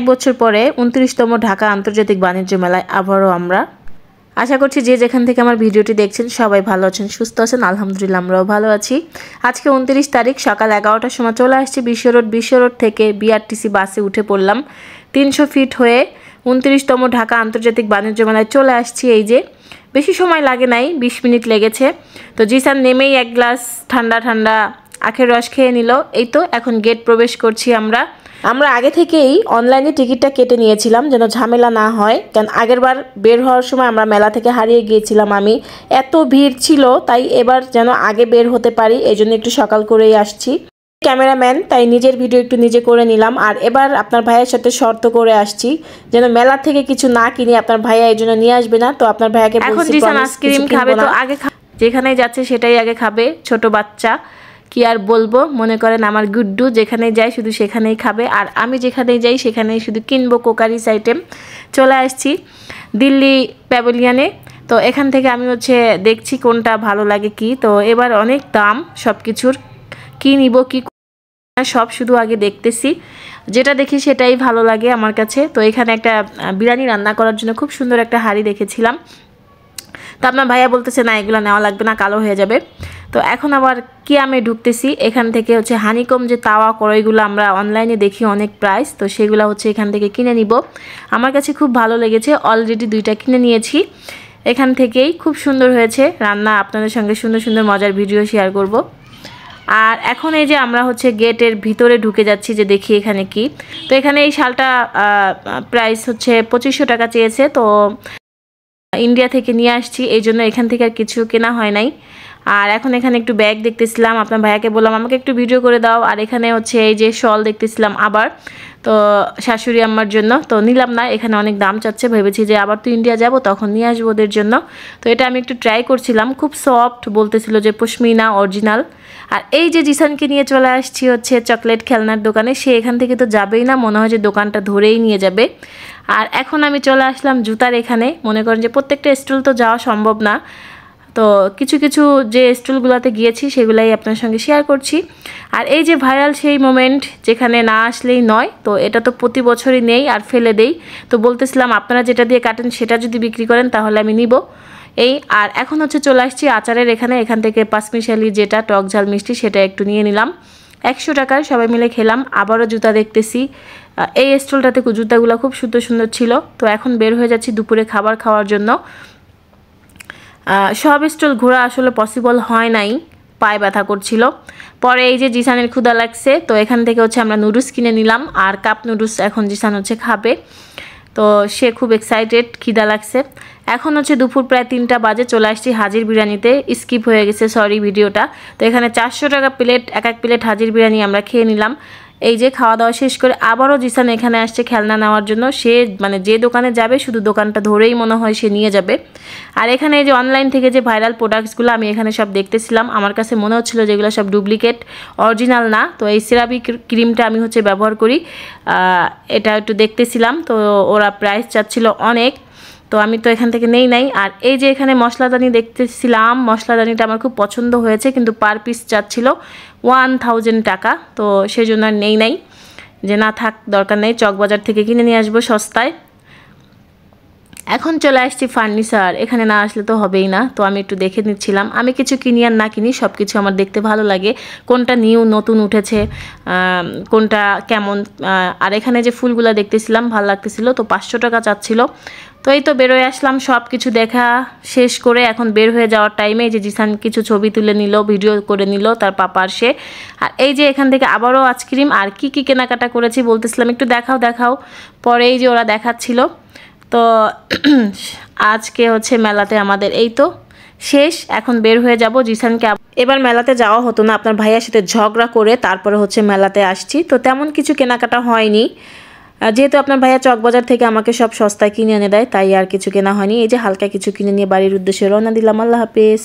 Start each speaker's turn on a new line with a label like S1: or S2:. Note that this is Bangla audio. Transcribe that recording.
S1: এক বছর পরে ২৯তম ঢাকা আন্তর্জাতিক বাণিজ্য মেলায় আবারও আমরা। আশা করছি যে যেখান থেকে আমার ভিডিওটি দেখছেন সবাই ভালো আছেন, সুস্থ আছেন। আলহামদুলিল্লাহ আমরাও ভালো আছি। আজকে ২৯ তারিখ সকাল ১১টার সময় চলে আসছি বিশ্ব রোড থেকে বিআরটিসি বাসে উঠে পড়লাম। ৩০০ ফিট হয়ে ২৯তম ঢাকা আন্তর্জাতিক বাণিজ্য মেলায় চলে আসছি। এই যে বেশি সময় লাগে নাই, ২০ মিনিট লেগেছে। তো জিসান নেমেই এক গ্লাস ঠান্ডা ঠান্ডা আখের রস খেয়ে নিল। এই তো এখন গেট প্রবেশ করছি আমরা আগে থেকেই অনলাইনে টিকিটটা কেটে নিয়েছিলাম যেন ঝামেলা না হয়, কারণ আগেরবার বের হওয়ার সময় আমরা মেলা থেকে হারিয়ে গিয়েছিলাম। আমি এত ভিড় ছিল, তাই এবার যেন আগে বের হতে পারি, এই জন্য একটু সকাল করেই আসছি। ক্যামেরাম্যান, তাই নিজের ভিডিও একটু নিজে করে নিলাম। আর এবার আপনার ভাইয়ের সাথে শর্ত করে আসছি যেন মেলা থেকে কিছু না কিনি, আপনার ভাইয়া এই জন্য নিয়ে আসবে না। তো আপনার ভাইয়াকে এখন জিসান আইসক্রিম খাবে, তো আগে যেখানেই যাচ্ছে সেটাই আগে খাবে। ছোট বাচ্চা, কি আর বলবো, মনে করেন আমার গুড্ডু যেখানেই যায় শুধু সেখানেই খাবে, আর আমি যেখানেই যাই সেখানেই শুধু কিনবো কোকারিস আইটেম। চলে আসছি দিল্লি প্যাভিলিয়নে। তো এখান থেকে আমি দেখছি কোনটা ভালো লাগে কি। তো এবার অনেক দাম সব কিছুর, কী নিব কি সব শুধু আগে দেখতেছি, যেটা দেখি সেটাই ভালো লাগে আমার কাছে। তো এখানে একটা বিরিয়ানি রান্না করার জন্য খুব সুন্দর একটা হাঁড়ি দেখেছিলাম। তো আপনার ভাইয়া বলতেছে না এগুলো নেওয়া লাগবে না, কালো হয়ে যাবে। তো এখন আবার কিয়ামে ঢুকতেছি। এখান থেকে হানিকম যে তাওয়া কড়াইগুলো আমরা অনলাইনে দেখি অনেক প্রাইস, তো সেগুলো এখান থেকে কিনে নিব। আমার কাছে খুব ভালো লেগেছে, অলরেডি 2টা কিনে নিয়েছি এখান থেকেই। খুব সুন্দর হয়েছে রান্না, আপনাদের সঙ্গে সুন্দর সুন্দর মজার ভিডিও শেয়ার করব। আর এখন এই যে আমরা গেটের ভিতরে ঢুকে যাচ্ছি, যে দেখি এখানে কি। তো এখানে এই শালটা প্রাইস 2500 টাকা চেয়েছে। তো ইন্ডিয়া থেকে নিয়ে আসছি, এই জন্য এখান থেকে আর কিছু কেনা হয় নাই। আর এখন এখানে একটু ব্যাগ দেখতেছিলাম, আপনার ভাইয়াকে বললাম আমাকে একটু ভিডিও করে দাও। আর এখানে এই যে শল দেখতেছিলাম আবার, তো শাশুড়ি আম্মার জন্য। তো নিলাম না, এখানে অনেক দাম চাচ্ছে, ভেবেছি যে আবার তো ইন্ডিয়া যাব তখন নিয়ে আসবো ওদের জন্য। তো এটা আমি একটু ট্রাই করছিলাম, খুব সফট, বলতেছিল যে পশমিনা অরিজিনাল। আর এই যে জিসানকে নিয়ে চলে আসছি চকলেট খেলনার দোকানে। সে এখান থেকে তো যাবেই না, মনে হয় যে দোকানটা ধরেই নিয়ে যাবে। আর এখন আমি চলে আসলাম জুতার এখানে। মনে করেন যে প্রত্যেকটা স্টল তো যাওয়া সম্ভব না, তো কিছু কিছু যে স্টলগুলোতে গিয়েছি সেগুলাই আপনার সঙ্গে শেয়ার করছি। আর এই যে ভাইরাল সেই মোমেন্ট, যেখানে না আসলেই নয়, তো এটা তো প্রতি বছরই নেই আর ফেলে দেই। তো বলতেছিলাম আপনারা যেটা দিয়ে কাটেন সেটা যদি বিক্রি করেন তাহলে আমি নিব এই। আর এখন চলে আসছি আচারের এখান থেকে পাঁচমিশালি যেটা টক ঝাল মিষ্টি সেটা একটু নিয়ে নিলাম 100 টাকার, সবাই মিলে খেলাম। আবারও জুতা দেখতেছি, এই স্টলটাতে জুতাগুলো খুব সুন্দর সুন্দর ছিল। তো এখন বের হয়ে যাচ্ছি দুপুরে খাবার খাওয়ার জন্য। সব স্টল ঘোরা আসলে পসিবল হয় নাই, পায়ে ব্যথা করছিল। পরে এই যে জিসানের ক্ষুধা লাগছে, তো এখান থেকে আমরা নুডলস কিনে নিলাম। আর কাপ নুডলস এখন জিসান খাবে, তো সে খুব এক্সাইটেড, খিদা লাগছে। এখন দুপুর প্রায় 3টা বাজে। চলে আসছি হাজির বিরিয়ানিতে, স্কিপ হয়ে গেছে সরি ভিডিওটা। তো এখানে 400 টাকা প্লেট, এক প্লেট হাজির বিরিয়ানি আমরা খেয়ে নিলাম। এই যে খাওয়া দাওয়া শেষ করে আবারও জিসান এখানে আসছে খেলনা নেওয়ার জন্য। সে যে দোকানে যাবে শুধু দোকানটা ধরেই মনে হয় সে নিয়ে যাবে। আর এখানে এই যে অনলাইন থেকে যে ভাইরাল প্রোডাক্টসগুলো আমি এখানে সব দেখতেছিলাম, আমার কাছে মনে হচ্ছিল যেগুলো সব ডুপ্লিকেট, অরিজিনাল না। তো এই সেরাভি ক্রিমটা আমি ব্যবহার করি, এটা একটু দেখতেছিলাম। তো ওরা প্রাইস চাচ্ছিল অনেক, তো আমি তো এখান থেকে নেই নাই। আর এই যে এখানে মশলাদানি দেখতেছিলাম, মশলাদানিটা আমার খুব পছন্দ হয়েছে, কিন্তু পার পিস চাচ্ছিল 1000 টাকা। তো সেজন্য আর নেই নাই, যে না থাক দরকার নেই, চকবাজার থেকে কিনে নিয়ে আসবো সস্তায়। এখন চলে আসছি ফার্নিচার, এখানে না আসলে তো হবেই না। তো আমি একটু দেখে নিচ্ছিলাম, আমি কিছু কিনি আর না কিনি সব কিছু আমার দেখতে ভালো লাগে, কোনটা নতুন উঠেছে, কোনটা কেমন। আর এখানে যে ফুলগুলো দেখতেছিলাম ভালো লাগতেছিল, তো 500 টাকা চাচ্ছিল। তো এই তো বেরোয় আসলাম সব কিছু দেখা শেষ করে। এখন বের হয়ে যাওয়ার টাইমে যে জিসান কিছু ছবি তুলে নিল, ভিডিও করে নিল তার পাপার সে। আর এই যে এখান থেকে আবারও আইসক্রিম আর কি কি কেনাকাটা করেছি বলতেছিলাম, একটু দেখাও। পরে এই যে ওরা দেখাচ্ছিল। তো আজকে মেলাতে আমাদের এই তো শেষ। এখন বের হয়ে যাব জিসানকে। এবার মেলাতে যাওয়া হতো না, আপনার ভাইয়ার সাথে ঝগড়া করে তারপরে মেলাতে আসছি। তো তেমন কিছু কেনাকাটা হয়নি, যেহেতু আপনার ভাইয়া চকবাজার থেকে আমাকে সব সস্তায় কিনে এনে দেয়, তাই আর কিছু কেনা হয়নি। এই যে হালকা কিছু কিনে নিয়ে বাড়ির উদ্দেশ্যে রওনা দিলাম। আল্লাহ হাফেজ।